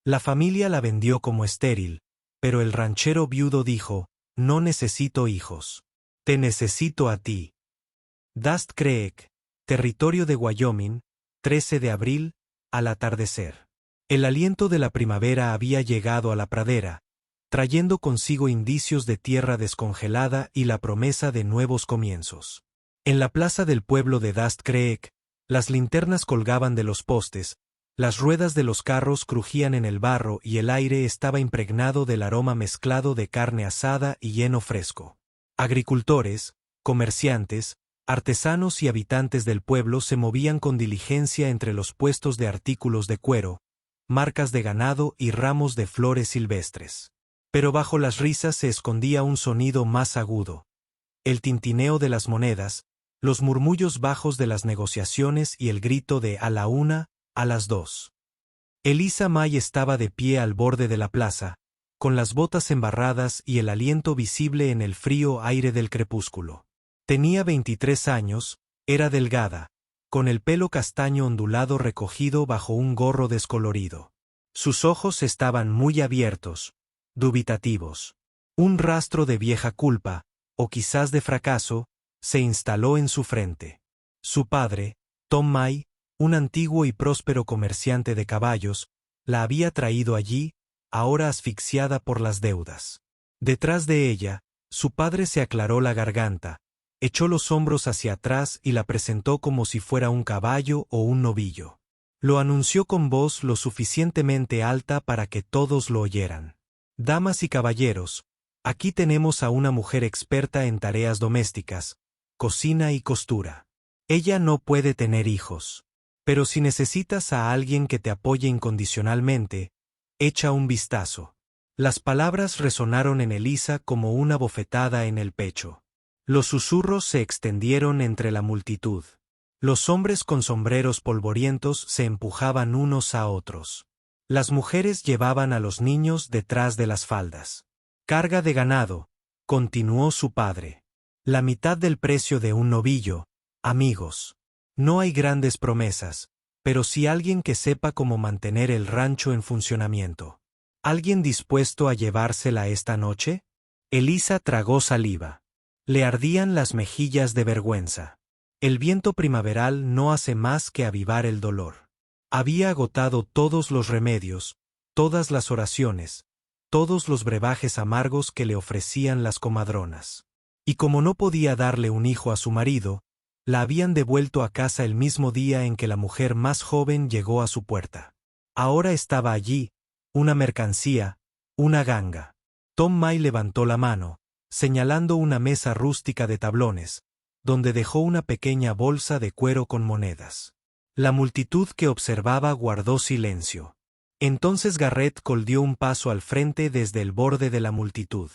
La familia la vendió como estéril, pero el ranchero viudo dijo, no necesito hijos. Te necesito a ti. Dust Creek, territorio de Wyoming, 13 de abril, al atardecer. El aliento de la primavera había llegado a la pradera, trayendo consigo indicios de tierra descongelada y la promesa de nuevos comienzos. En la plaza del pueblo de Dust Creek, las linternas colgaban de los postes, las ruedas de los carros crujían en el barro y el aire estaba impregnado del aroma mezclado de carne asada y heno fresco. Agricultores, comerciantes, artesanos y habitantes del pueblo se movían con diligencia entre los puestos de artículos de cuero, marcas de ganado y ramos de flores silvestres. Pero bajo las risas se escondía un sonido más agudo. El tintineo de las monedas, los murmullos bajos de las negociaciones y el grito de a la 1, a las 2. Elisa May estaba de pie al borde de la plaza, con las botas embarradas y el aliento visible en el frío aire del crepúsculo. Tenía 23 años, era delgada, con el pelo castaño ondulado recogido bajo un gorro descolorido. Sus ojos estaban muy abiertos, dubitativos. Un rastro de vieja culpa, o quizás de fracaso, se instaló en su frente. Su padre, Tom May, un antiguo y próspero comerciante de caballos, la había traído allí, ahora asfixiada por las deudas. Detrás de ella, su padre se aclaró la garganta, echó los hombros hacia atrás y la presentó como si fuera un caballo o un novillo. Lo anunció con voz lo suficientemente alta para que todos lo oyeran. Damas y caballeros, aquí tenemos a una mujer experta en tareas domésticas, cocina y costura. Ella no puede tener hijos. Pero si necesitas a alguien que te apoye incondicionalmente, echa un vistazo. Las palabras resonaron en Elisa como una bofetada en el pecho. Los susurros se extendieron entre la multitud. Los hombres con sombreros polvorientos se empujaban unos a otros. Las mujeres llevaban a los niños detrás de las faldas. Carga de ganado, continuó su padre. La mitad del precio de un novillo, amigos. No hay grandes promesas, pero sí alguien que sepa cómo mantener el rancho en funcionamiento. ¿Alguien dispuesto a llevársela esta noche? Elisa tragó saliva. Le ardían las mejillas de vergüenza. El viento primaveral no hace más que avivar el dolor. Había agotado todos los remedios, todas las oraciones, todos los brebajes amargos que le ofrecían las comadronas. Y como no podía darle un hijo a su marido, la habían devuelto a casa el mismo día en que la mujer más joven llegó a su puerta. Ahora estaba allí, una mercancía, una ganga. Tom May levantó la mano, señalando una mesa rústica de tablones, donde dejó una pequeña bolsa de cuero con monedas. La multitud que observaba guardó silencio. Entonces Garrett Cole dio un paso al frente desde el borde de la multitud.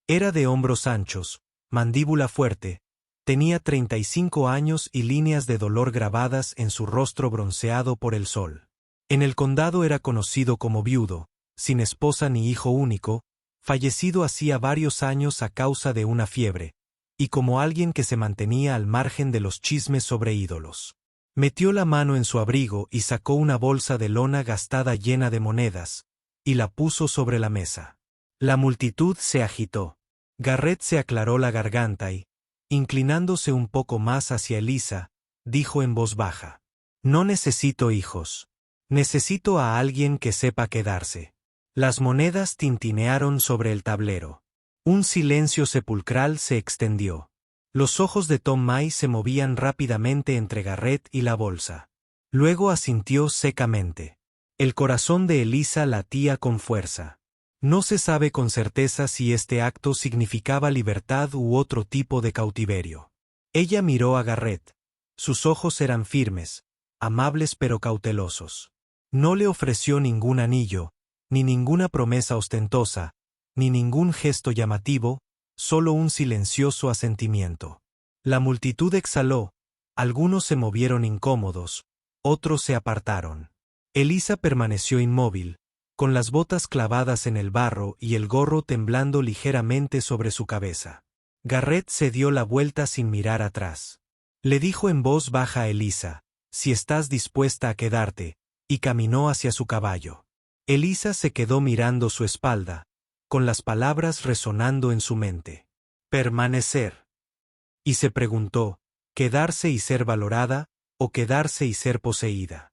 Era de hombros anchos, mandíbula fuerte, tenía 35 años y líneas de dolor grabadas en su rostro bronceado por el sol. En el condado era conocido como viudo, sin esposa ni hijo único, fallecido hacía varios años a causa de una fiebre, y como alguien que se mantenía al margen de los chismes sobre ídolos. Metió la mano en su abrigo y sacó una bolsa de lona gastada llena de monedas, y la puso sobre la mesa. La multitud se agitó. Garrett se aclaró la garganta y, inclinándose un poco más hacia Elisa, dijo en voz baja: No necesito hijos. Necesito a alguien que sepa quedarse. Las monedas tintinearon sobre el tablero. Un silencio sepulcral se extendió. Los ojos de Tom May se movían rápidamente entre Garrett y la bolsa. Luego asintió secamente. El corazón de Elisa latía con fuerza. No se sabe con certeza si este acto significaba libertad u otro tipo de cautiverio. Ella miró a Garrett. Sus ojos eran firmes, amables pero cautelosos. No le ofreció ningún anillo, ni ninguna promesa ostentosa, ni ningún gesto llamativo, solo un silencioso asentimiento. La multitud exhaló, algunos se movieron incómodos, otros se apartaron. Elisa permaneció inmóvil, con las botas clavadas en el barro y el gorro temblando ligeramente sobre su cabeza. Garrett se dio la vuelta sin mirar atrás. Le dijo en voz baja a Elisa: Si estás dispuesta a quedarte, y caminó hacia su caballo. Elisa se quedó mirando su espalda, con las palabras resonando en su mente. Permanecer. Y se preguntó, ¿quedarse y ser valorada, o quedarse y ser poseída?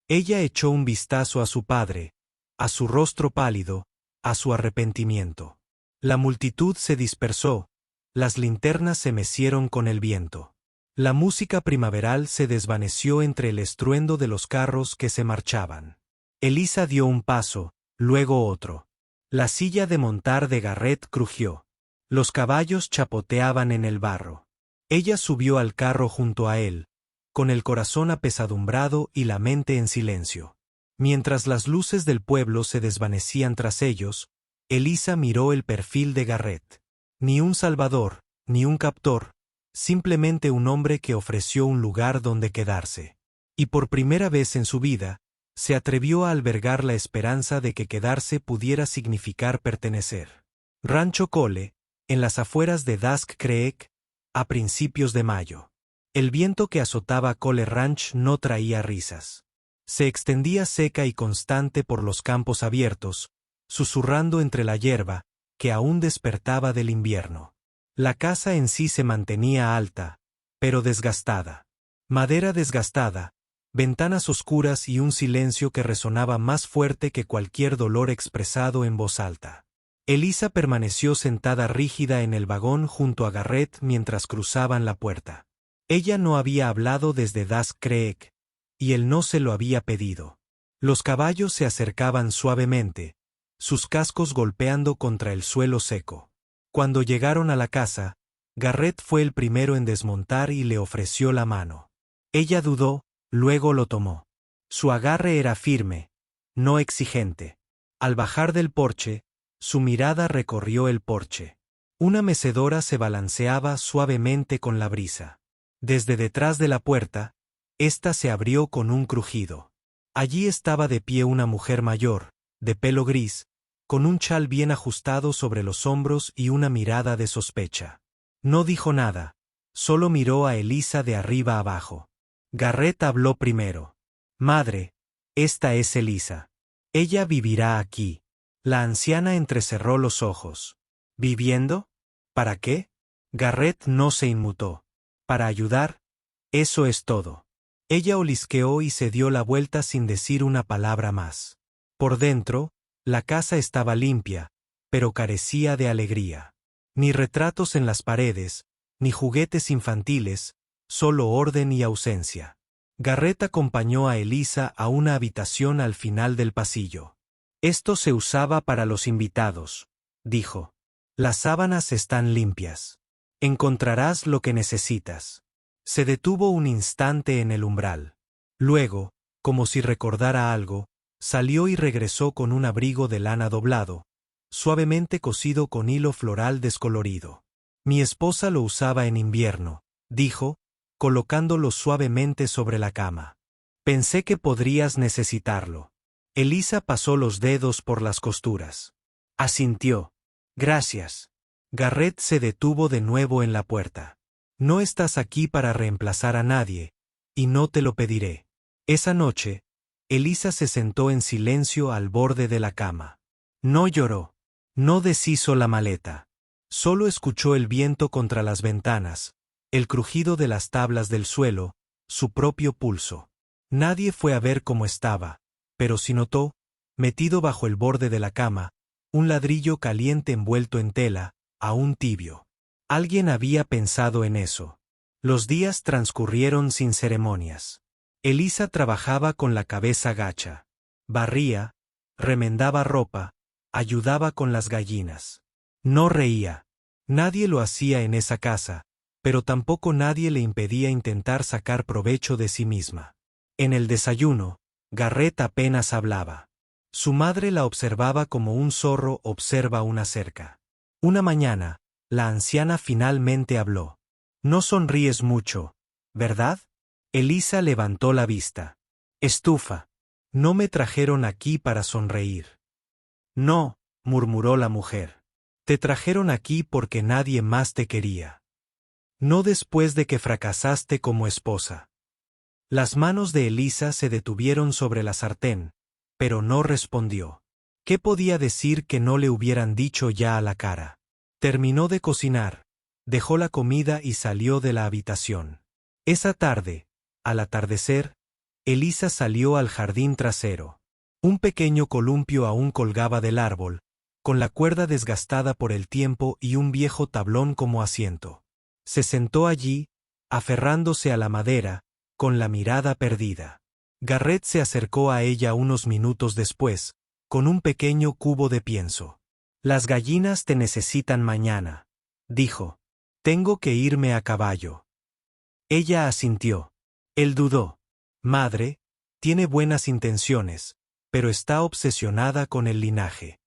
Ella echó un vistazo a su padre, a su rostro pálido, a su arrepentimiento. La multitud se dispersó, las linternas se mecieron con el viento. La música primaveral se desvaneció entre el estruendo de los carros que se marchaban. Elisa dio un paso, luego otro. La silla de montar de Garrett crujió. Los caballos chapoteaban en el barro. Ella subió al carro junto a él, con el corazón apesadumbrado y la mente en silencio. Mientras las luces del pueblo se desvanecían tras ellos, Elisa miró el perfil de Garrett. Ni un salvador, ni un captor, simplemente un hombre que ofreció un lugar donde quedarse. Y por primera vez en su vida, se atrevió a albergar la esperanza de que quedarse pudiera significar pertenecer. Rancho Cole, en las afueras de Dusk Creek, a principios de mayo. El viento que azotaba Cole Ranch no traía risas. Se extendía seca y constante por los campos abiertos, susurrando entre la hierba, que aún despertaba del invierno. La casa en sí se mantenía alta, pero desgastada. Madera desgastada, ventanas oscuras y un silencio que resonaba más fuerte que cualquier dolor expresado en voz alta. Elisa permaneció sentada rígida en el vagón junto a Garrett mientras cruzaban la puerta. Ella no había hablado desde Dusk Creek, y él no se lo había pedido. Los caballos se acercaban suavemente, sus cascos golpeando contra el suelo seco. Cuando llegaron a la casa, Garrett fue el primero en desmontar y le ofreció la mano. Ella dudó, luego lo tomó. Su agarre era firme, no exigente. Al bajar del porche, su mirada recorrió el porche. Una mecedora se balanceaba suavemente con la brisa. Desde detrás de la puerta, ésta se abrió con un crujido. Allí estaba de pie una mujer mayor, de pelo gris, con un chal bien ajustado sobre los hombros y una mirada de sospecha. No dijo nada, solo miró a Elisa de arriba abajo. Garrett habló primero. Madre, esta es Elisa. Ella vivirá aquí. La anciana entrecerró los ojos. ¿Viviendo? ¿Para qué? Garrett no se inmutó. Para ayudar, eso es todo. Ella olisqueó y se dio la vuelta sin decir una palabra más. Por dentro, la casa estaba limpia, pero carecía de alegría. Ni retratos en las paredes, ni juguetes infantiles, solo orden y ausencia. Garrett acompañó a Elisa a una habitación al final del pasillo. Esto se usaba para los invitados, dijo. Las sábanas están limpias. Encontrarás lo que necesitas. Se detuvo un instante en el umbral. Luego, como si recordara algo, salió y regresó con un abrigo de lana doblado, suavemente cosido con hilo floral descolorido. Mi esposa lo usaba en invierno, dijo, colocándolo suavemente sobre la cama. Pensé que podrías necesitarlo. Elisa pasó los dedos por las costuras. Asintió. Gracias. Garrett se detuvo de nuevo en la puerta. No estás aquí para reemplazar a nadie, y no te lo pediré. Esa noche, Elisa se sentó en silencio al borde de la cama. No lloró. No deshizo la maleta. Solo escuchó el viento contra las ventanas, el crujido de las tablas del suelo, su propio pulso. Nadie fue a ver cómo estaba, pero sí notó, metido bajo el borde de la cama, un ladrillo caliente envuelto en tela, aún tibio. Alguien había pensado en eso. Los días transcurrieron sin ceremonias. Elisa trabajaba con la cabeza gacha. Barría, remendaba ropa, ayudaba con las gallinas. No reía. Nadie lo hacía en esa casa, pero tampoco nadie le impedía intentar sacar provecho de sí misma. En el desayuno, Garrett apenas hablaba. Su madre la observaba como un zorro observa una cerca. Una mañana, la anciana finalmente habló. No sonríes mucho, ¿verdad? Elisa levantó la vista. Estufa. No me trajeron aquí para sonreír. No, murmuró la mujer. Te trajeron aquí porque nadie más te quería. No después de que fracasaste como esposa. Las manos de Elisa se detuvieron sobre la sartén, pero no respondió. ¿Qué podía decir que no le hubieran dicho ya a la cara? Terminó de cocinar, dejó la comida y salió de la habitación. Esa tarde, al atardecer, Elisa salió al jardín trasero. Un pequeño columpio aún colgaba del árbol, con la cuerda desgastada por el tiempo y un viejo tablón como asiento. Se sentó allí, aferrándose a la madera, con la mirada perdida. Garrett se acercó a ella unos minutos después, con un pequeño cubo de pienso. «Las gallinas te necesitan mañana», dijo. «Tengo que irme a caballo». Ella asintió. Él dudó. «Madre, tiene buenas intenciones, pero está obsesionada con el linaje.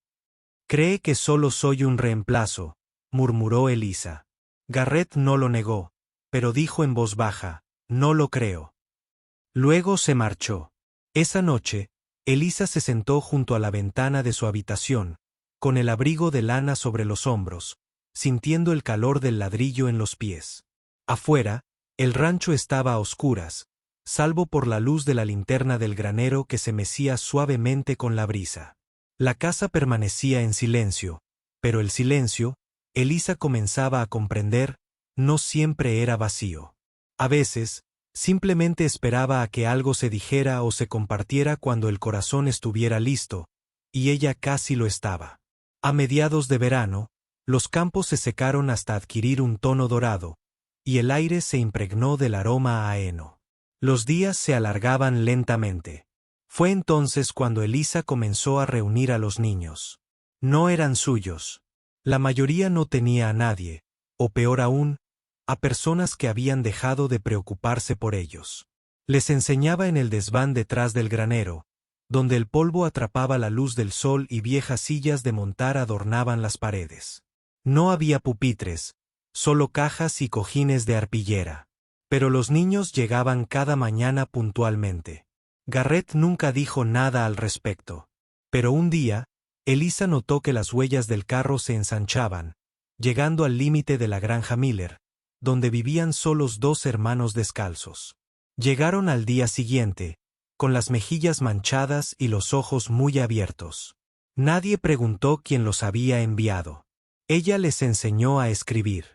Cree que solo soy un reemplazo», murmuró Elisa. Garrett no lo negó, pero dijo en voz baja, «No lo creo». Luego se marchó. Esa noche, Elisa se sentó junto a la ventana de su habitación, con el abrigo de lana sobre los hombros, sintiendo el calor del ladrillo en los pies. Afuera, el rancho estaba a oscuras, salvo por la luz de la linterna del granero que se mecía suavemente con la brisa. La casa permanecía en silencio, pero el silencio, Elisa comenzaba a comprender, no siempre era vacío. A veces, simplemente esperaba a que algo se dijera o se compartiera cuando el corazón estuviera listo, y ella casi lo estaba. A mediados de verano, los campos se secaron hasta adquirir un tono dorado, y el aire se impregnó del aroma a heno. Los días se alargaban lentamente. Fue entonces cuando Elisa comenzó a reunir a los niños. No eran suyos. La mayoría no tenía a nadie, o peor aún, a personas que habían dejado de preocuparse por ellos. Les enseñaba en el desván detrás del granero, donde el polvo atrapaba la luz del sol y viejas sillas de montar adornaban las paredes. No había pupitres, solo cajas y cojines de arpillera. Pero los niños llegaban cada mañana puntualmente. Garrett nunca dijo nada al respecto. Pero un día, Elisa notó que las huellas del carro se ensanchaban, llegando al límite de la granja Miller, donde vivían solos dos hermanos descalzos. Llegaron al día siguiente, con las mejillas manchadas y los ojos muy abiertos. Nadie preguntó quién los había enviado. Ella les enseñó a escribir.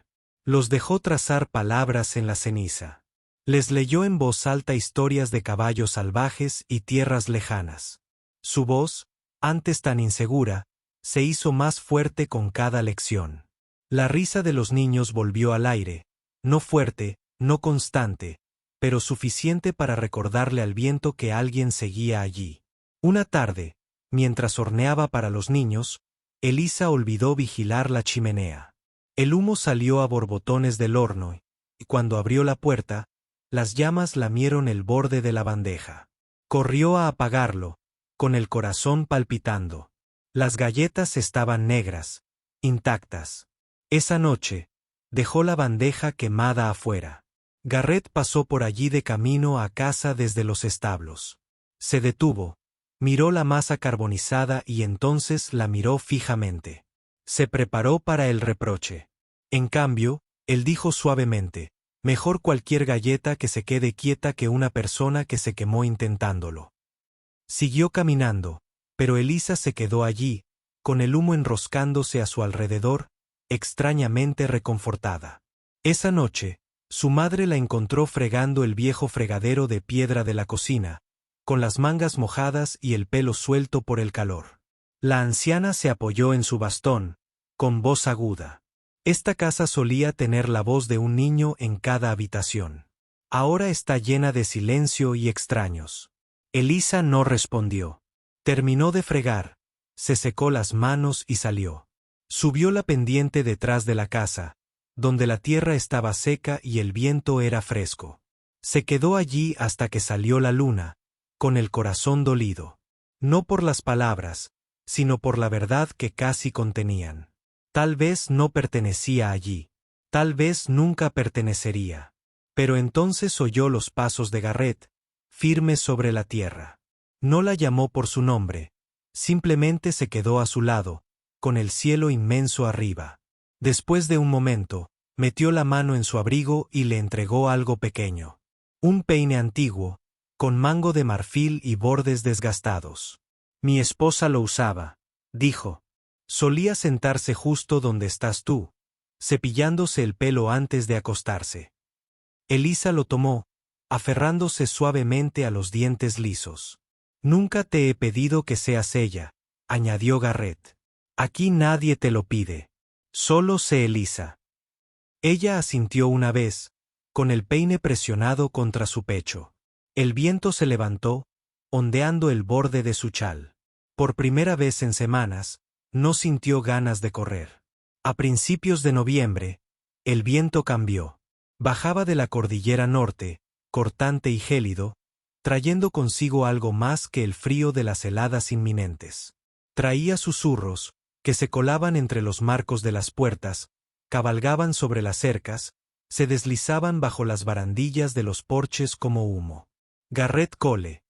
Los dejó trazar palabras en la ceniza. Les leyó en voz alta historias de caballos salvajes y tierras lejanas. Su voz, antes tan insegura, se hizo más fuerte con cada lección. La risa de los niños volvió al aire, no fuerte, no constante, pero suficiente para recordarle al viento que alguien seguía allí. Una tarde, mientras horneaba para los niños, Elisa olvidó vigilar la chimenea. El humo salió a borbotones del horno, y cuando abrió la puerta, las llamas lamieron el borde de la bandeja. Corrió a apagarlo, con el corazón palpitando. Las galletas estaban negras, intactas. Esa noche, dejó la bandeja quemada afuera. Garrett pasó por allí de camino a casa desde los establos. Se detuvo, miró la masa carbonizada y entonces la miró fijamente. Se preparó para el reproche. En cambio, él dijo suavemente, «Mejor cualquier galleta que se quede quieta que una persona que se quemó intentándolo». Siguió caminando, pero Elisa se quedó allí, con el humo enroscándose a su alrededor, extrañamente reconfortada. Esa noche, su madre la encontró fregando el viejo fregadero de piedra de la cocina, con las mangas mojadas y el pelo suelto por el calor. La anciana se apoyó en su bastón, con voz aguda. Esta casa solía tener la voz de un niño en cada habitación. Ahora está llena de silencio y extraños. Elisa no respondió. Terminó de fregar, se secó las manos y salió. Subió la pendiente detrás de la casa, donde la tierra estaba seca y el viento era fresco. Se quedó allí hasta que salió la luna, con el corazón dolido. No por las palabras, sino por la verdad que casi contenían. Tal vez no pertenecía allí. Tal vez nunca pertenecería. Pero entonces oyó los pasos de Garrett, firmes sobre la tierra. No la llamó por su nombre, simplemente se quedó a su lado, con el cielo inmenso arriba. Después de un momento, metió la mano en su abrigo y le entregó algo pequeño. Un peine antiguo, con mango de marfil y bordes desgastados. Mi esposa lo usaba, dijo. Solía sentarse justo donde estás tú, cepillándose el pelo antes de acostarse. Elisa lo tomó, aferrándose suavemente a los dientes lisos. Nunca te he pedido que seas ella, añadió Garrett. Aquí nadie te lo pide. Solo sé Elisa. Ella asintió una vez, con el peine presionado contra su pecho. El viento se levantó, ondeando el borde de su chal. Por primera vez en semanas, no sintió ganas de correr. A principios de noviembre, el viento cambió. Bajaba de la cordillera norte, cortante y gélido, trayendo consigo algo más que el frío de las heladas inminentes. Traía susurros, que se colaban entre los marcos de las puertas, cabalgaban sobre las cercas, se deslizaban bajo las barandillas de los porches como humo. Garrett Cole,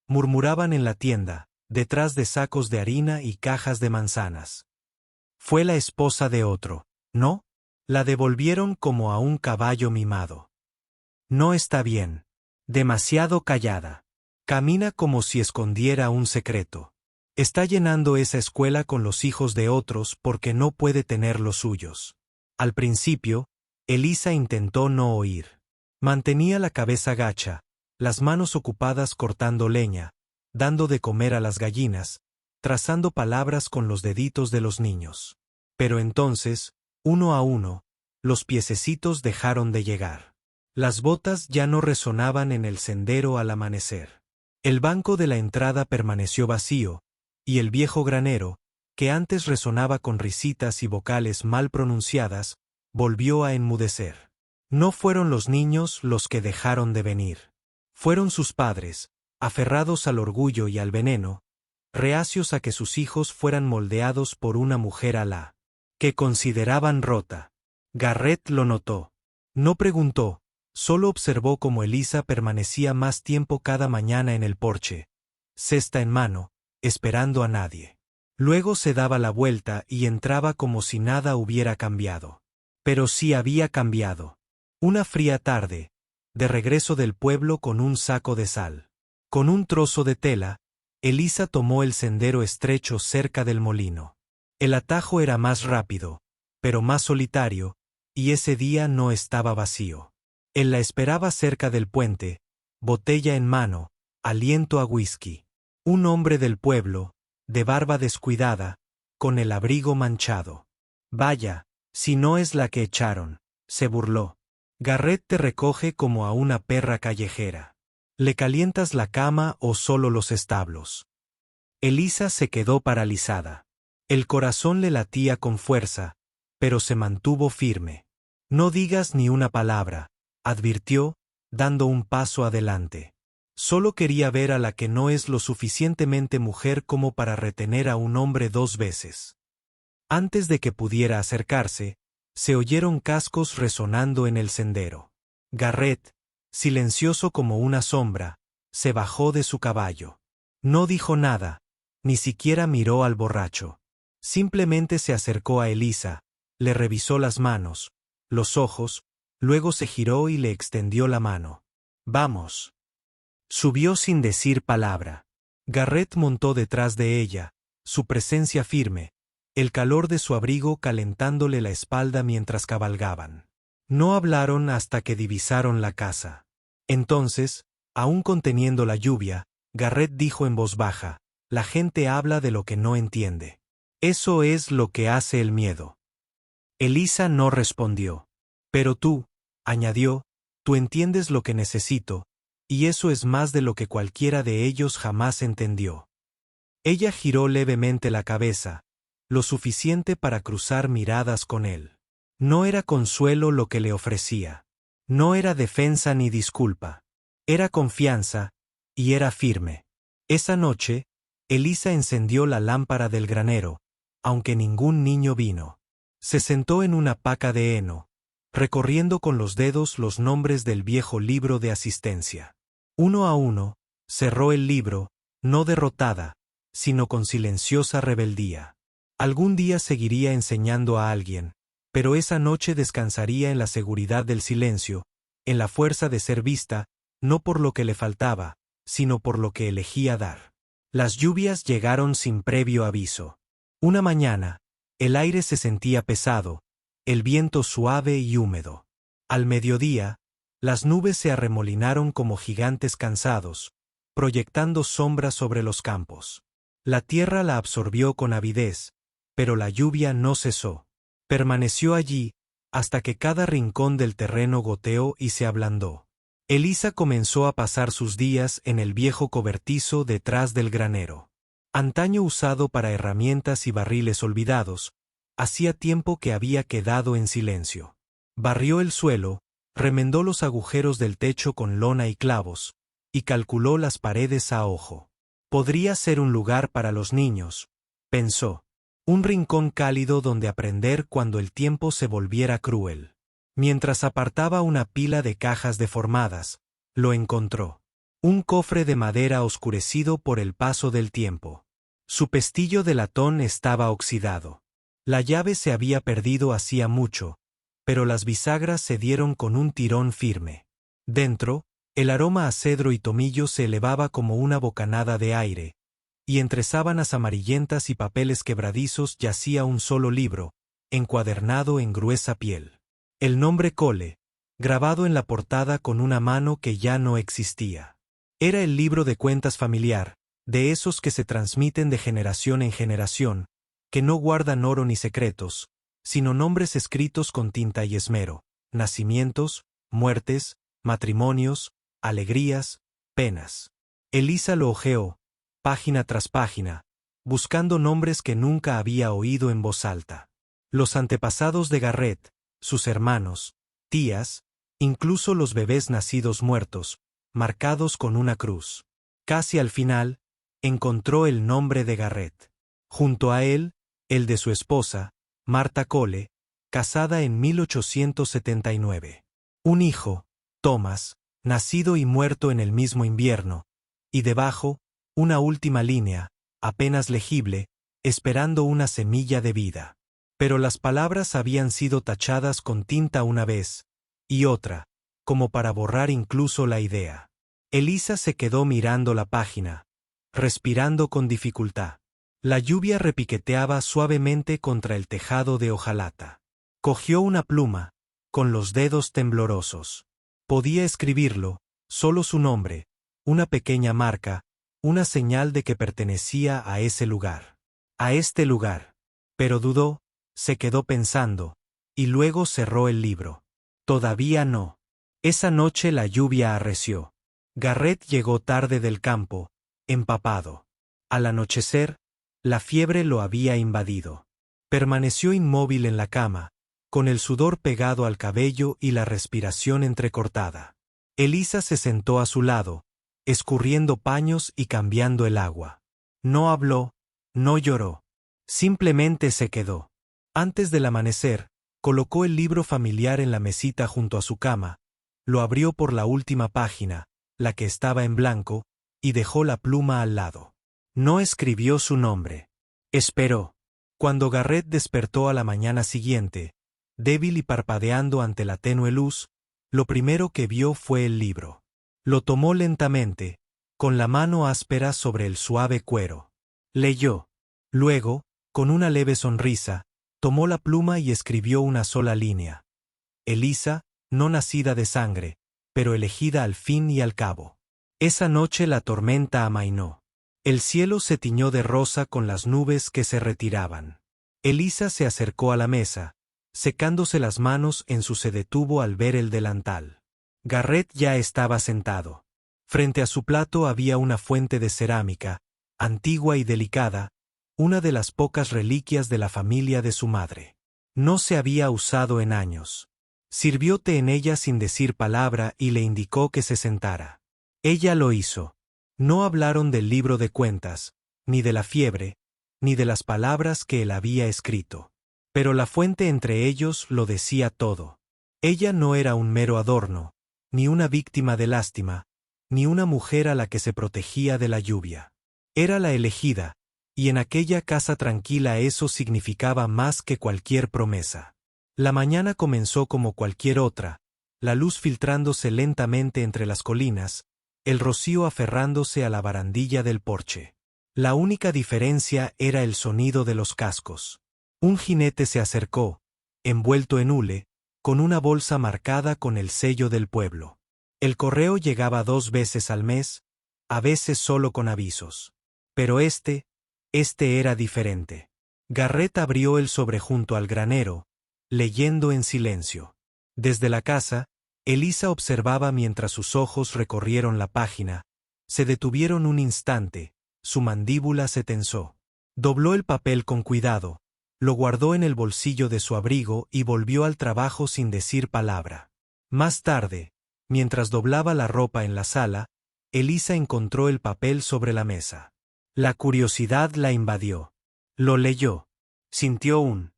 murmuraban en la tienda, detrás de sacos de harina y cajas de manzanas. Fue la esposa de otro, ¿no? La devolvieron como a un caballo mimado. No está bien. Demasiado callada. Camina como si escondiera un secreto. Está llenando esa escuela con los hijos de otros porque no puede tener los suyos. Al principio, Elisa intentó no oír. Mantenía la cabeza gacha, las manos ocupadas cortando leña, dando de comer a las gallinas, trazando palabras con los deditos de los niños. Pero entonces, uno a uno, los piececitos dejaron de llegar. Las botas ya no resonaban en el sendero al amanecer. El banco de la entrada permaneció vacío, y el viejo granero, que antes resonaba con risitas y vocales mal pronunciadas, volvió a enmudecer. No fueron los niños los que dejaron de venir. Fueron sus padres, aferrados al orgullo y al veneno, reacios a que sus hijos fueran moldeados por una mujer alá, que consideraban rota. Garrett lo notó. No preguntó, solo observó cómo Elisa permanecía más tiempo cada mañana en el porche, cesta en mano, esperando a nadie. Luego se daba la vuelta y entraba como si nada hubiera cambiado. Pero sí había cambiado. Una fría tarde, de regreso del pueblo con un saco de sal. Con un trozo de tela, Elisa tomó el sendero estrecho cerca del molino. El atajo era más rápido, pero más solitario, y ese día no estaba vacío. Él la esperaba cerca del puente, botella en mano, aliento a whisky. Un hombre del pueblo, de barba descuidada, con el abrigo manchado. Vaya, si no es la que echaron, se burló. Garrett te recoge como a una perra callejera. ¿Le calientas la cama o solo los establos? Elisa se quedó paralizada. El corazón le latía con fuerza, pero se mantuvo firme. No digas ni una palabra, advirtió, dando un paso adelante. Solo quería ver a la que no es lo suficientemente mujer como para retener a un hombre 2 veces. Antes de que pudiera acercarse, se oyeron cascos resonando en el sendero. Garrett, silencioso como una sombra, se bajó de su caballo. No dijo nada, ni siquiera miró al borracho. Simplemente se acercó a Elisa, le revisó las manos, los ojos, luego se giró y le extendió la mano. Vamos. Subió sin decir palabra. Garrett montó detrás de ella, su presencia firme, el calor de su abrigo calentándole la espalda mientras cabalgaban. No hablaron hasta que divisaron la casa. Entonces, aún conteniendo la lluvia, Garrett dijo en voz baja, la gente habla de lo que no entiende. Eso es lo que hace el miedo. Elisa no respondió. Pero tú, añadió, tú entiendes lo que necesito, y eso es más de lo que cualquiera de ellos jamás entendió. Ella giró levemente la cabeza, lo suficiente para cruzar miradas con él. No era consuelo lo que le ofrecía. No era defensa ni disculpa. Era confianza, y era firme. Esa noche, Elisa encendió la lámpara del granero, aunque ningún niño vino. Se sentó en una paca de heno, recorriendo con los dedos los nombres del viejo libro de asistencia. Uno a uno, cerró el libro, no derrotada, sino con silenciosa rebeldía. Algún día seguiría enseñando a alguien, pero esa noche descansaría en la seguridad del silencio, en la fuerza de ser vista, no por lo que le faltaba, sino por lo que elegía dar. Las lluvias llegaron sin previo aviso. Una mañana, el aire se sentía pesado, el viento suave y húmedo. Al mediodía, las nubes se arremolinaron como gigantes cansados, proyectando sombras sobre los campos. La tierra la absorbió con avidez, pero la lluvia no cesó. Permaneció allí, hasta que cada rincón del terreno goteó y se ablandó. Elisa comenzó a pasar sus días en el viejo cobertizo detrás del granero. Antaño usado para herramientas y barriles olvidados, hacía tiempo que había quedado en silencio. Barrió el suelo, remendó los agujeros del techo con lona y clavos, y calculó las paredes a ojo. Podría ser un lugar para los niños, pensó. Un rincón cálido donde aprender cuando el tiempo se volviera cruel. Mientras apartaba una pila de cajas deformadas, lo encontró. Un cofre de madera oscurecido por el paso del tiempo. Su pestillo de latón estaba oxidado. La llave se había perdido hacía mucho, pero las bisagras se dieron con un tirón firme. Dentro, el aroma a cedro y tomillo se elevaba como una bocanada de aire, y entre sábanas amarillentas y papeles quebradizos yacía un solo libro, encuadernado en gruesa piel. El nombre Cole, grabado en la portada con una mano que ya no existía. Era el libro de cuentas familiar, de esos que se transmiten de generación en generación, que no guardan oro ni secretos, sino nombres escritos con tinta y esmero, nacimientos, muertes, matrimonios, alegrías, penas. Elisa lo hojeó, página tras página, buscando nombres que nunca había oído en voz alta. Los antepasados de Garrett, sus hermanos, tías, incluso los bebés nacidos muertos, marcados con una cruz. Casi al final, encontró el nombre de Garrett. Junto a él, el de su esposa, Martha Cole, casada en 1879. Un hijo, Thomas, nacido y muerto en el mismo invierno, y debajo, una última línea, apenas legible, esperando una semilla de vida. Pero las palabras habían sido tachadas con tinta una vez, y otra, como para borrar incluso la idea. Elisa se quedó mirando la página, respirando con dificultad. La lluvia repiqueteaba suavemente contra el tejado de hojalata. Cogió una pluma, con los dedos temblorosos. Podía escribirlo, solo su nombre, una pequeña marca, una señal de que pertenecía a ese lugar. A este lugar. Pero dudó, se quedó pensando, y luego cerró el libro. Todavía no. Esa noche la lluvia arreció. Garrett llegó tarde del campo, empapado. Al anochecer, la fiebre lo había invadido. Permaneció inmóvil en la cama, con el sudor pegado al cabello y la respiración entrecortada. Elisa se sentó a su lado, escurriendo paños y cambiando el agua. No habló, no lloró. Simplemente se quedó. Antes del amanecer, colocó el libro familiar en la mesita junto a su cama, lo abrió por la última página, la que estaba en blanco, y dejó la pluma al lado. No escribió su nombre. Esperó. Cuando Garrett despertó a la mañana siguiente, débil y parpadeando ante la tenue luz, lo primero que vio fue el libro. Lo tomó lentamente, con la mano áspera sobre el suave cuero. Leyó. Luego, con una leve sonrisa, tomó la pluma y escribió una sola línea. Elisa, no nacida de sangre, pero elegida al fin y al cabo. Esa noche la tormenta amainó. El cielo se tiñó de rosa con las nubes que se retiraban. Elisa se acercó a la mesa, secándose las manos se detuvo al ver el delantal. Garrett ya estaba sentado. Frente a su plato había una fuente de cerámica, antigua y delicada, una de las pocas reliquias de la familia de su madre. No se había usado en años. Sirvió té en ella sin decir palabra y le indicó que se sentara. Ella lo hizo. No hablaron del libro de cuentas, ni de la fiebre, ni de las palabras que él había escrito. Pero la fuente entre ellos lo decía todo. Ella no era un mero adorno, ni una víctima de lástima, ni una mujer a la que se protegía de la lluvia. Era la elegida, y en aquella casa tranquila eso significaba más que cualquier promesa. La mañana comenzó como cualquier otra, la luz filtrándose lentamente entre las colinas, el rocío aferrándose a la barandilla del porche. La única diferencia era el sonido de los cascos. Un jinete se acercó, envuelto en hule, con una bolsa marcada con el sello del pueblo. El correo llegaba 2 veces al mes, a veces solo con avisos. Pero este era diferente. Garrett abrió el sobre junto al granero, leyendo en silencio. Desde la casa, Elisa observaba mientras sus ojos recorrieron la página, se detuvieron un instante, su mandíbula se tensó. Dobló el papel con cuidado, lo guardó en el bolsillo de su abrigo y volvió al trabajo sin decir palabra. Más tarde, mientras doblaba la ropa en la sala, Elisa encontró el papel sobre la mesa. La curiosidad la invadió. Lo leyó. Sintió un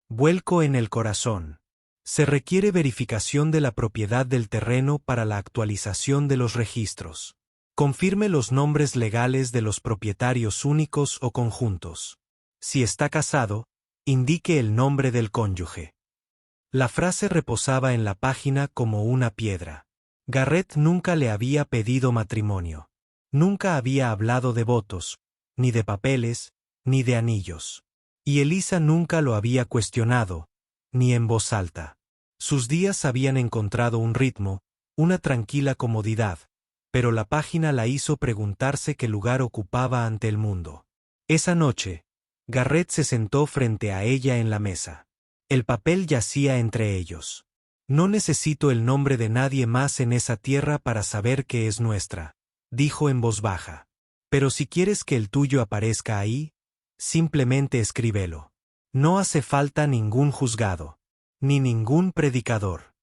vuelco en el corazón. Se requiere verificación de la propiedad del terreno para la actualización de los registros. Confirme los nombres legales de los propietarios únicos o conjuntos. Si está casado, indique el nombre del cónyuge. La frase reposaba en la página como una piedra. Garrett nunca le había pedido matrimonio. Nunca había hablado de votos, ni de papeles, ni de anillos. Y Elisa nunca lo había cuestionado, ni en voz alta. Sus días habían encontrado un ritmo, una tranquila comodidad, pero la página la hizo preguntarse qué lugar ocupaba ante el mundo. Esa noche, Garrett se sentó frente a ella en la mesa. El papel yacía entre ellos. No necesito el nombre de nadie más en esa tierra para saber que es nuestra, dijo en voz baja. Pero si quieres que el tuyo aparezca ahí, simplemente escríbelo. No hace falta ningún juzgado, ni ningún predicador.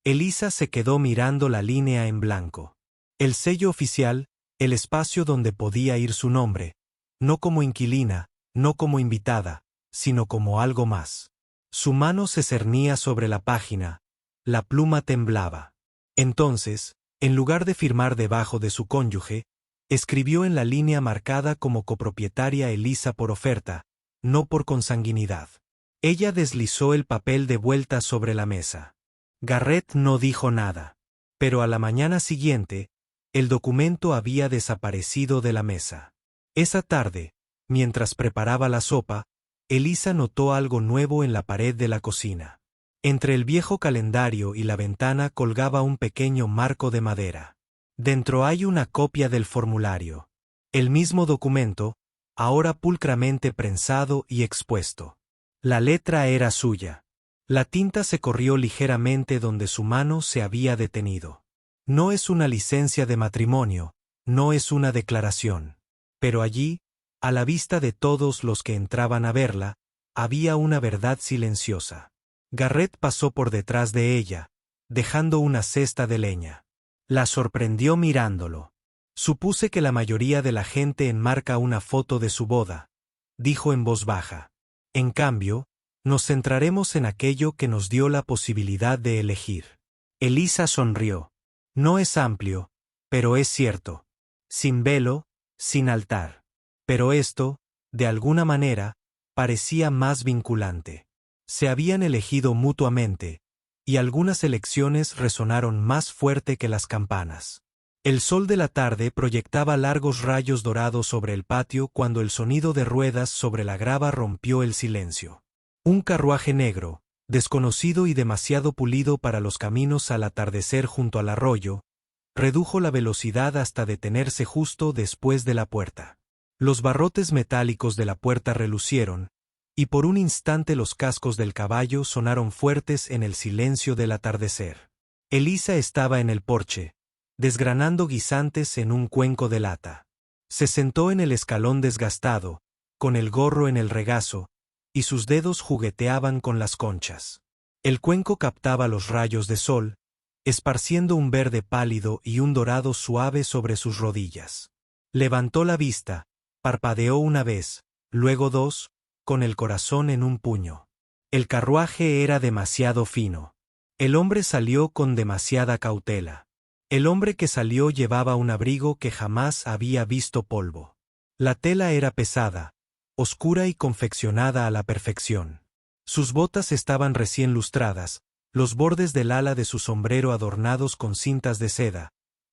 Elisa se quedó mirando la línea en blanco. El sello oficial, el espacio donde podía ir su nombre, no como inquilina, no como invitada, sino como algo más. Su mano se cernía sobre la página, la pluma temblaba. Entonces, en lugar de firmar debajo de su cónyuge, escribió en la línea marcada como copropietaria Elisa por oferta, no por consanguinidad. Ella deslizó el papel de vuelta sobre la mesa. Garrett no dijo nada. Pero a la mañana siguiente, el documento había desaparecido de la mesa. Esa tarde, mientras preparaba la sopa, Elisa notó algo nuevo en la pared de la cocina. Entre el viejo calendario y la ventana colgaba un pequeño marco de madera. Dentro hay una copia del formulario. El mismo documento, ahora pulcramente prensado y expuesto. La letra era suya. La tinta se corrió ligeramente donde su mano se había detenido. No es una licencia de matrimonio, no es una declaración. Pero allí, a la vista de todos los que entraban a verla, había una verdad silenciosa. Garrett pasó por detrás de ella, dejando una cesta de leña. La sorprendió mirándolo. Supuse que la mayoría de la gente enmarca una foto de su boda, dijo en voz baja. En cambio, nos centraremos en aquello que nos dio la posibilidad de elegir. Elisa sonrió. No es amplio, pero es cierto. Sin velo, sin altar. Pero esto, de alguna manera, parecía más vinculante. Se habían elegido mutuamente, y algunas elecciones resonaron más fuerte que las campanas. El sol de la tarde proyectaba largos rayos dorados sobre el patio cuando el sonido de ruedas sobre la grava rompió el silencio. Un carruaje negro, desconocido y demasiado pulido para los caminos al atardecer junto al arroyo, redujo la velocidad hasta detenerse justo después de la puerta. Los barrotes metálicos de la puerta relucieron, y por un instante los cascos del caballo sonaron fuertes en el silencio del atardecer. Elisa estaba en el porche, desgranando guisantes en un cuenco de lata. Se sentó en el escalón desgastado, con el gorro en el regazo, y sus dedos jugueteaban con las conchas. El cuenco captaba los rayos de sol, esparciendo un verde pálido y un dorado suave sobre sus rodillas. Levantó la vista, parpadeó una vez, luego dos, con el corazón en un puño. El carruaje era demasiado fino. El hombre salió con demasiada cautela. El hombre que salió llevaba un abrigo que jamás había visto polvo. La tela era pesada, oscura y confeccionada a la perfección. Sus botas estaban recién lustradas, los bordes del ala de su sombrero adornados con cintas de seda,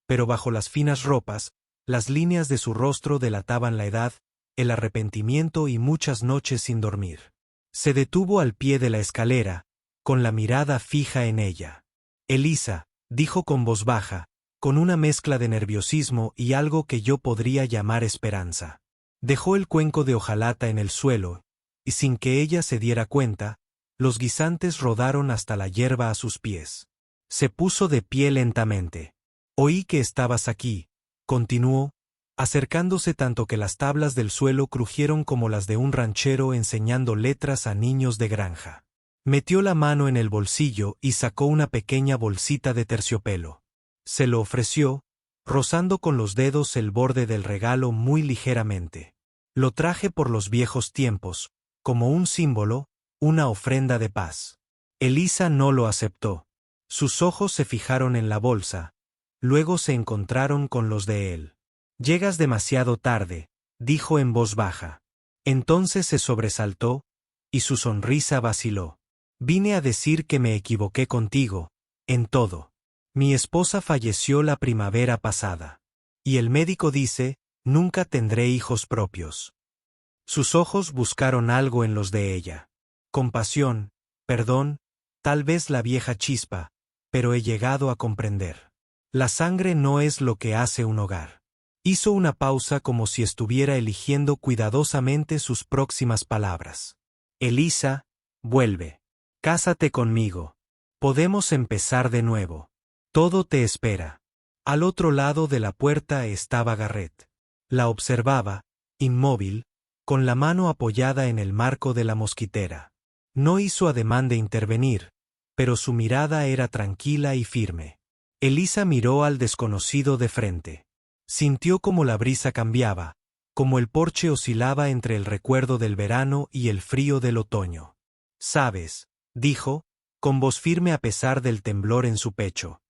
pero bajo las finas ropas, las líneas de su rostro delataban la edad, el arrepentimiento y muchas noches sin dormir. Se detuvo al pie de la escalera, con la mirada fija en ella. Elisa, dijo con voz baja, con una mezcla de nerviosismo y algo que yo podría llamar esperanza. Dejó el cuenco de hojalata en el suelo, y sin que ella se diera cuenta, los guisantes rodaron hasta la hierba a sus pies. Se puso de pie lentamente. Oí que estabas aquí, continuó, acercándose tanto que las tablas del suelo crujieron como las de un ranchero enseñando letras a niños de granja. Metió la mano en el bolsillo y sacó una pequeña bolsita de terciopelo. Se lo ofreció, rozando con los dedos el borde del regalo muy ligeramente. Lo traje por los viejos tiempos, como un símbolo, una ofrenda de paz. Elisa no lo aceptó. Sus ojos se fijaron en la bolsa, luego se encontraron con los de él. «Llegas demasiado tarde», dijo en voz baja. Entonces se sobresaltó, y su sonrisa vaciló. «Vine a decir que me equivoqué contigo, en todo. Mi esposa falleció la primavera pasada. Y el médico dice, nunca tendré hijos propios». Sus ojos buscaron algo en los de ella. Compasión, perdón, tal vez la vieja chispa, pero he llegado a comprender. La sangre no es lo que hace un hogar. Hizo una pausa como si estuviera eligiendo cuidadosamente sus próximas palabras. Elisa, vuelve. Cásate conmigo. Podemos empezar de nuevo. Todo te espera. Al otro lado de la puerta estaba Garrett. La observaba, inmóvil, con la mano apoyada en el marco de la mosquitera. No hizo ademán de intervenir, pero su mirada era tranquila y firme. Elisa miró al desconocido de frente. Sintió como la brisa cambiaba, como el porche oscilaba entre el recuerdo del verano y el frío del otoño. «Sabes», dijo, con voz firme a pesar del temblor en su pecho.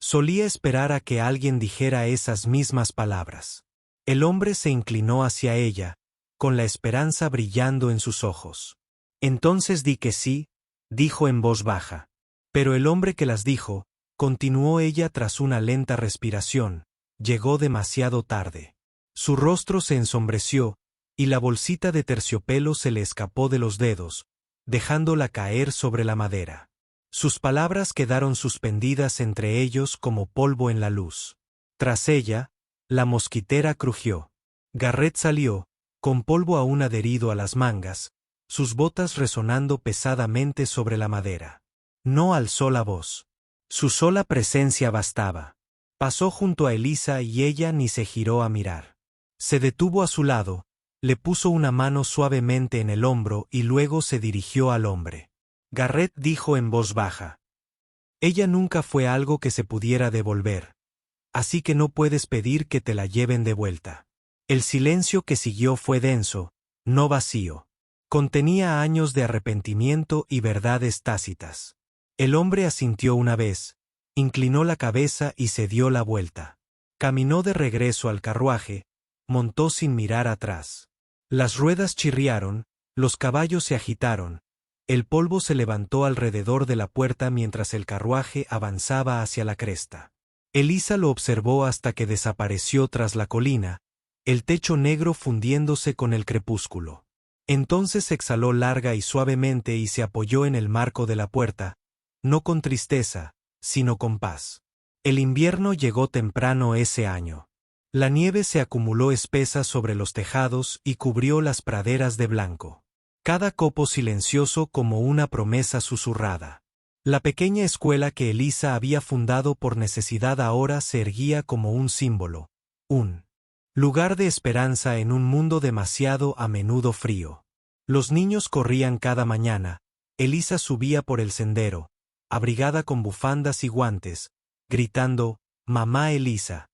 Solía esperar a que alguien dijera esas mismas palabras. El hombre se inclinó hacia ella, con la esperanza brillando en sus ojos. «Entonces di que sí», dijo en voz baja. Pero el hombre que las dijo, continuó ella tras una lenta respiración, llegó demasiado tarde. Su rostro se ensombreció, y la bolsita de terciopelo se le escapó de los dedos, dejándola caer sobre la madera. Sus palabras quedaron suspendidas entre ellos como polvo en la luz. Tras ella, la mosquitera crujió. Garrett salió, con polvo aún adherido a las mangas, sus botas resonando pesadamente sobre la madera. No alzó la voz. Su sola presencia bastaba. Pasó junto a Elisa y ella ni se giró a mirar. Se detuvo a su lado, le puso una mano suavemente en el hombro y luego se dirigió al hombre. Garrett dijo en voz baja. «Ella nunca fue algo que se pudiera devolver, así que no puedes pedir que te la lleven de vuelta». El silencio que siguió fue denso, no vacío. Contenía años de arrepentimiento y verdades tácitas. El hombre asintió una vez, inclinó la cabeza y se dio la vuelta. Caminó de regreso al carruaje, montó sin mirar atrás. Las ruedas chirriaron, los caballos se agitaron, el polvo se levantó alrededor de la puerta mientras el carruaje avanzaba hacia la cresta. Elisa lo observó hasta que desapareció tras la colina, el techo negro fundiéndose con el crepúsculo. Entonces exhaló larga y suavemente y se apoyó en el marco de la puerta, no con tristeza, sino con paz. El invierno llegó temprano ese año. La nieve se acumuló espesa sobre los tejados y cubrió las praderas de blanco. Cada copo silencioso como una promesa susurrada. La pequeña escuela que Elisa había fundado por necesidad ahora se erguía como un símbolo, un lugar de esperanza en un mundo demasiado a menudo frío. Los niños corrían cada mañana, Elisa subía por el sendero, abrigada con bufandas y guantes, gritando, «Mamá Elisa».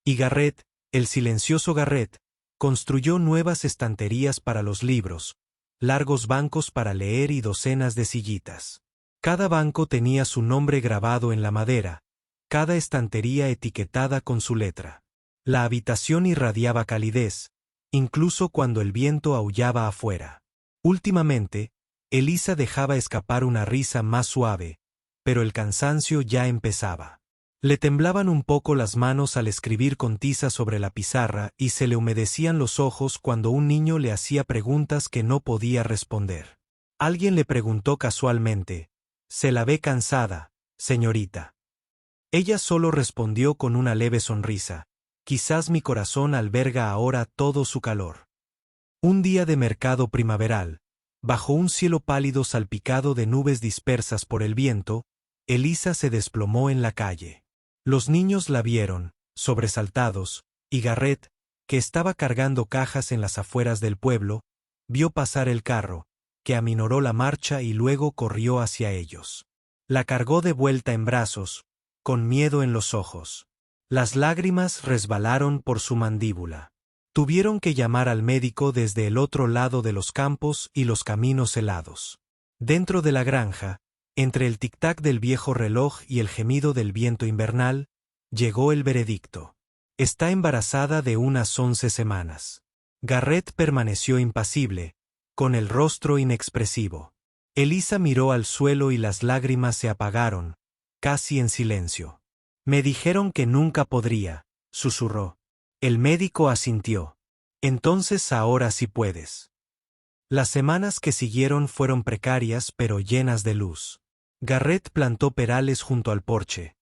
Y Garrett, el silencioso Garrett, construyó nuevas estanterías para los libros, largos bancos para leer y docenas de sillitas. Cada banco tenía su nombre grabado en la madera, cada estantería etiquetada con su letra. La habitación irradiaba calidez, incluso cuando el viento aullaba afuera. Últimamente, Elisa dejaba escapar una risa más suave, pero el cansancio ya empezaba. Le temblaban un poco las manos al escribir con tiza sobre la pizarra y se le humedecían los ojos cuando un niño le hacía preguntas que no podía responder. Alguien le preguntó casualmente: «¿Se la ve cansada, señorita?». Ella solo respondió con una leve sonrisa: «Quizás mi corazón alberga ahora todo su calor». Un día de mercado primaveral, bajo un cielo pálido salpicado de nubes dispersas por el viento, Elisa se desplomó en la calle. Los niños la vieron, sobresaltados, y Garrett, que estaba cargando cajas en las afueras del pueblo, vio pasar el carro, que aminoró la marcha y luego corrió hacia ellos. La cargó de vuelta en brazos, con miedo en los ojos. Las lágrimas resbalaron por su mandíbula. Tuvieron que llamar al médico desde el otro lado de los campos y los caminos helados. Dentro de la granja, entre el tic-tac del viejo reloj y el gemido del viento invernal, llegó el veredicto. Está embarazada de unas 11 semanas. Garrett permaneció impasible, con el rostro inexpresivo. Elisa miró al suelo y las lágrimas se apagaron, casi en silencio. «Me dijeron que nunca podría», susurró. El médico asintió. «Entonces ahora sí puedes». Las semanas que siguieron fueron precarias pero llenas de luz. Garrett plantó perales junto al porche,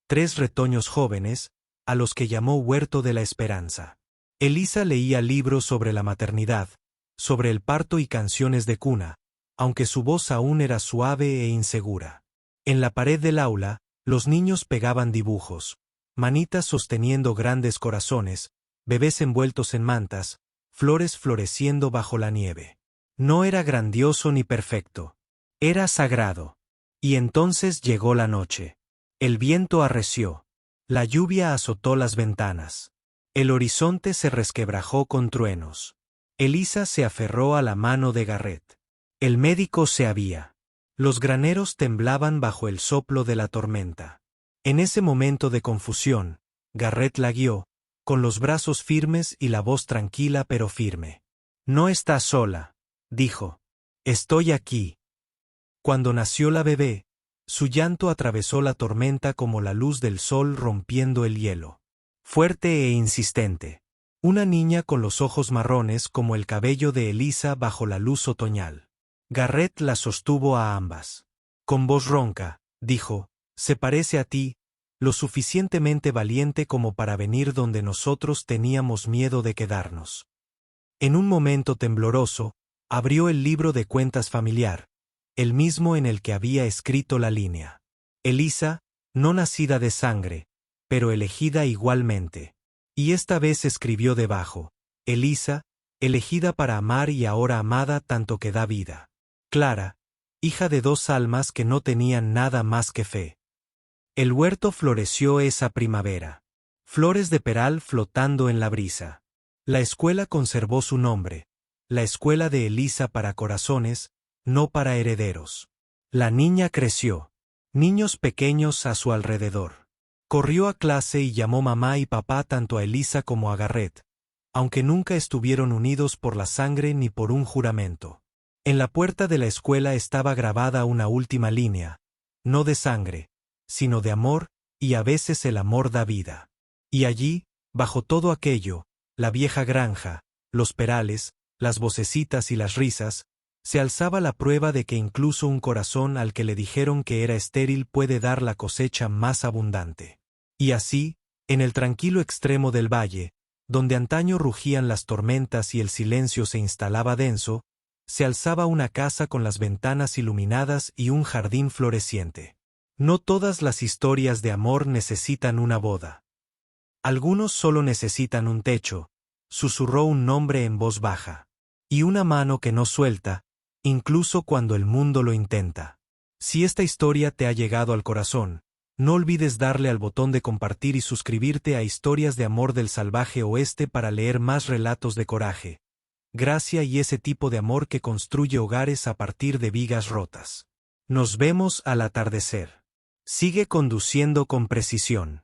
3 retoños jóvenes, a los que llamó Huerto de la Esperanza. Elisa leía libros sobre la maternidad, sobre el parto y canciones de cuna, aunque su voz aún era suave e insegura. En la pared del aula, los niños pegaban dibujos, manitas sosteniendo grandes corazones, bebés envueltos en mantas, flores floreciendo bajo la nieve. No era grandioso ni perfecto. Era sagrado. Y entonces llegó la noche. El viento arreció. La lluvia azotó las ventanas. El horizonte se resquebrajó con truenos. Elisa se aferró a la mano de Garrett. El médico se había. Los graneros temblaban bajo el soplo de la tormenta. En ese momento de confusión, Garrett la guió, con los brazos firmes y la voz tranquila pero firme. «No estás sola», dijo. «Estoy aquí». Cuando nació la bebé, su llanto atravesó la tormenta como la luz del sol rompiendo el hielo. Fuerte e insistente. Una niña con los ojos marrones como el cabello de Elisa bajo la luz otoñal. Garrett la sostuvo a ambas. Con voz ronca, dijo: «Se parece a ti, lo suficientemente valiente como para venir donde nosotros teníamos miedo de quedarnos». En un momento tembloroso, abrió el libro de cuentas familiar, el mismo en el que había escrito la línea. Elisa, no nacida de sangre, pero elegida igualmente. Y esta vez escribió debajo: Elisa, elegida para amar y ahora amada tanto que da vida. Clara, hija de 2 almas que no tenían nada más que fe. El huerto floreció esa primavera. Flores de peral flotando en la brisa. La escuela conservó su nombre, la escuela de Elisa para corazones, no para herederos. La niña creció. Niños pequeños a su alrededor. Corrió a clase y llamó mamá y papá tanto a Elisa como a Garrett, aunque nunca estuvieron unidos por la sangre ni por un juramento. En la puerta de la escuela estaba grabada una última línea, no de sangre, sino de amor, y a veces el amor da vida. Y allí, bajo todo aquello, la vieja granja, los perales, las vocecitas y las risas, se alzaba la prueba de que incluso un corazón al que le dijeron que era estéril puede dar la cosecha más abundante. Y así, en el tranquilo extremo del valle, donde antaño rugían las tormentas y el silencio se instalaba denso, se alzaba una casa con las ventanas iluminadas y un jardín floreciente. No todas las historias de amor necesitan una boda. Algunos solo necesitan un techo, susurró un nombre en voz baja. Y una mano que no suelta, incluso cuando el mundo lo intenta. Si esta historia te ha llegado al corazón, no olvides darle al botón de compartir y suscribirte a Historias de Amor del Salvaje Oeste para leer más relatos de coraje, gracia y ese tipo de amor que construye hogares a partir de vigas rotas. Nos vemos al atardecer. Sigue conduciendo con precisión.